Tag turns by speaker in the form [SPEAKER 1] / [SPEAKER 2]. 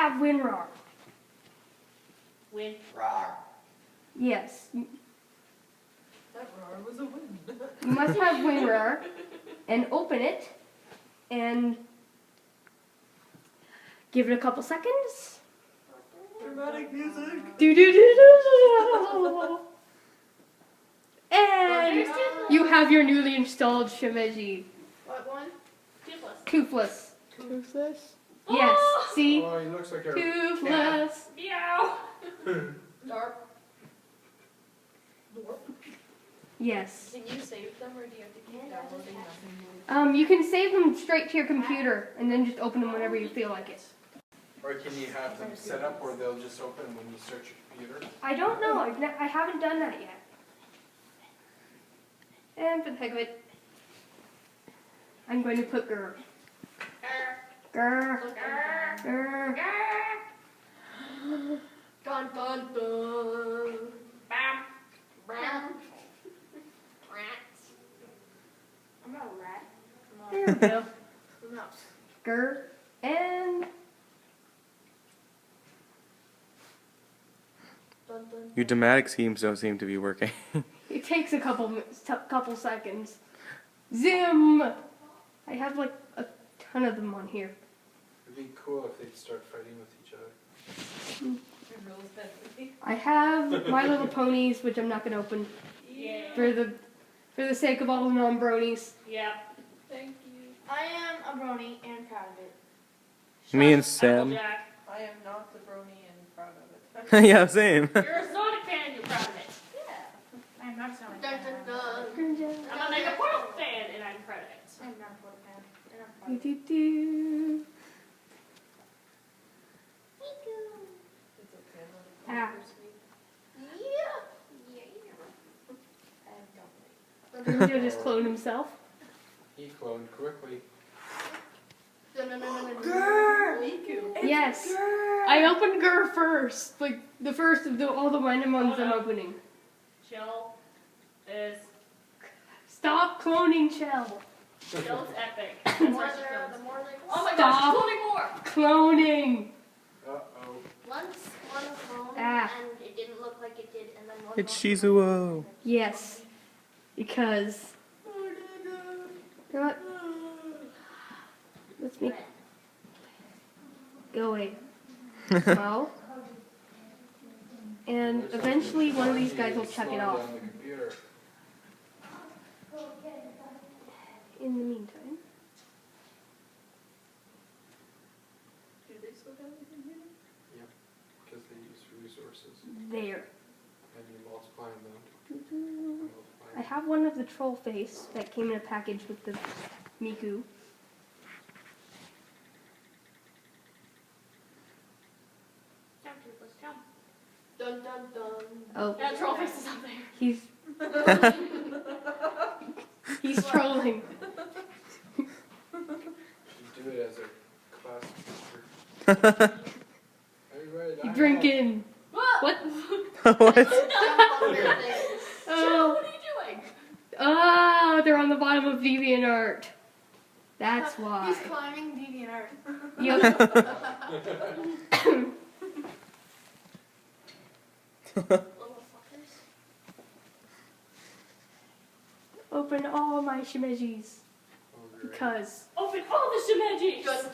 [SPEAKER 1] have WinRAR.
[SPEAKER 2] WinRAR.
[SPEAKER 1] Yes.
[SPEAKER 3] That roar was a win.
[SPEAKER 1] You must have WinRAR and open it and give it a couple seconds.
[SPEAKER 3] Dramatic music.
[SPEAKER 1] Do-do-do-do-do. And you have your newly installed Shimeji.
[SPEAKER 2] What one? Toothless.
[SPEAKER 1] Toothless.
[SPEAKER 3] Toothless?
[SPEAKER 1] Yes, see?
[SPEAKER 4] Oh, he looks like a
[SPEAKER 1] Toothless.
[SPEAKER 2] Meow.
[SPEAKER 3] Dark.
[SPEAKER 1] Yes.
[SPEAKER 3] Can you save them or do you have to keep downloading them?
[SPEAKER 1] You can save them straight to your computer and then just open them whenever you feel like it.
[SPEAKER 4] Or can you have them set up where they'll just open when you search your computer?
[SPEAKER 1] I don't know. I haven't done that yet. And for the heck of it, I'm going to put Grr. Grr. Grr.
[SPEAKER 3] Dun dun dun.
[SPEAKER 2] Bam. Bam. Rats. I'm not a rat.
[SPEAKER 1] There we go.
[SPEAKER 3] No.
[SPEAKER 1] Grr. And
[SPEAKER 3] Dun dun.
[SPEAKER 5] Your dramatic schemes don't seem to be working.
[SPEAKER 1] it takes a couple seconds. Zoom! I have like a ton of them on here.
[SPEAKER 4] It'd be cool if they'd start fighting with each other.
[SPEAKER 1] I have My Little Ponies, which I'm not going to open
[SPEAKER 2] Yeah.
[SPEAKER 1] for the sake of all the non-bronies.
[SPEAKER 2] Yeah.
[SPEAKER 3] Thank you.
[SPEAKER 2] I am a brony and proud of it.
[SPEAKER 5] Me and Sam.
[SPEAKER 2] Applejack.
[SPEAKER 3] I am not the brony and proud of it.
[SPEAKER 5] Yeah, same.
[SPEAKER 2] You're a Sonic fan and you're proud of it.
[SPEAKER 3] Yeah.
[SPEAKER 2] I'm not a Sonic
[SPEAKER 3] Dun
[SPEAKER 2] fan.
[SPEAKER 3] dun dun.
[SPEAKER 2] I'm a Mega Portal fan and I'm proud of it.
[SPEAKER 3] I'm not a Portal fan. And I'm proud of it.
[SPEAKER 1] Do-do-do.
[SPEAKER 3] It's okay.
[SPEAKER 1] Ah.
[SPEAKER 2] Yeah.
[SPEAKER 1] He'll just clone himself.
[SPEAKER 4] He cloned quickly.
[SPEAKER 3] Miku.
[SPEAKER 1] Yes. I opened Grr first. Like, the first of all the random ones I'm opening.
[SPEAKER 2] Chill is
[SPEAKER 1] Stop cloning Shell.
[SPEAKER 2] Chill's epic.
[SPEAKER 3] The
[SPEAKER 2] That's
[SPEAKER 3] more
[SPEAKER 2] why she
[SPEAKER 3] there,
[SPEAKER 2] clones.
[SPEAKER 3] the more they
[SPEAKER 2] Oh my
[SPEAKER 1] Stop.
[SPEAKER 2] gosh, cloning more!
[SPEAKER 1] Cloning.
[SPEAKER 4] Uh-oh.
[SPEAKER 6] Once one cloned
[SPEAKER 1] Ah.
[SPEAKER 6] and it didn't look like it did, and then one
[SPEAKER 5] It's
[SPEAKER 6] cloned
[SPEAKER 5] Shizuo.
[SPEAKER 1] Yes. Because. You know what? Let's make. Go away. Well. And eventually one of these guys will check it
[SPEAKER 4] Slow
[SPEAKER 1] off.
[SPEAKER 4] down the computer.
[SPEAKER 1] In the meantime.
[SPEAKER 3] Do they slow down the computer?
[SPEAKER 4] Because they use resources.
[SPEAKER 1] There.
[SPEAKER 4] And you multiply them.
[SPEAKER 1] I have one of the troll face that came in a package with the Miku.
[SPEAKER 2] Jump, Toothless, jump.
[SPEAKER 3] Dun dun dun.
[SPEAKER 1] Oh,
[SPEAKER 2] Yeah, troll face is up there.
[SPEAKER 1] he's trolling.
[SPEAKER 4] You do it as a class teacher. Everybody,
[SPEAKER 1] You drinking. What?
[SPEAKER 5] What?
[SPEAKER 1] Oh.
[SPEAKER 2] What are you doing?
[SPEAKER 1] Oh, they're on the bottom of DeviantArt. That's why.
[SPEAKER 3] He's climbing DeviantArt.
[SPEAKER 1] Yup.
[SPEAKER 2] Little fuckers.
[SPEAKER 1] Open all my Shimejis.
[SPEAKER 4] Oh, great.
[SPEAKER 1] Because.
[SPEAKER 2] Open all the Shimejis!
[SPEAKER 3] Dun dun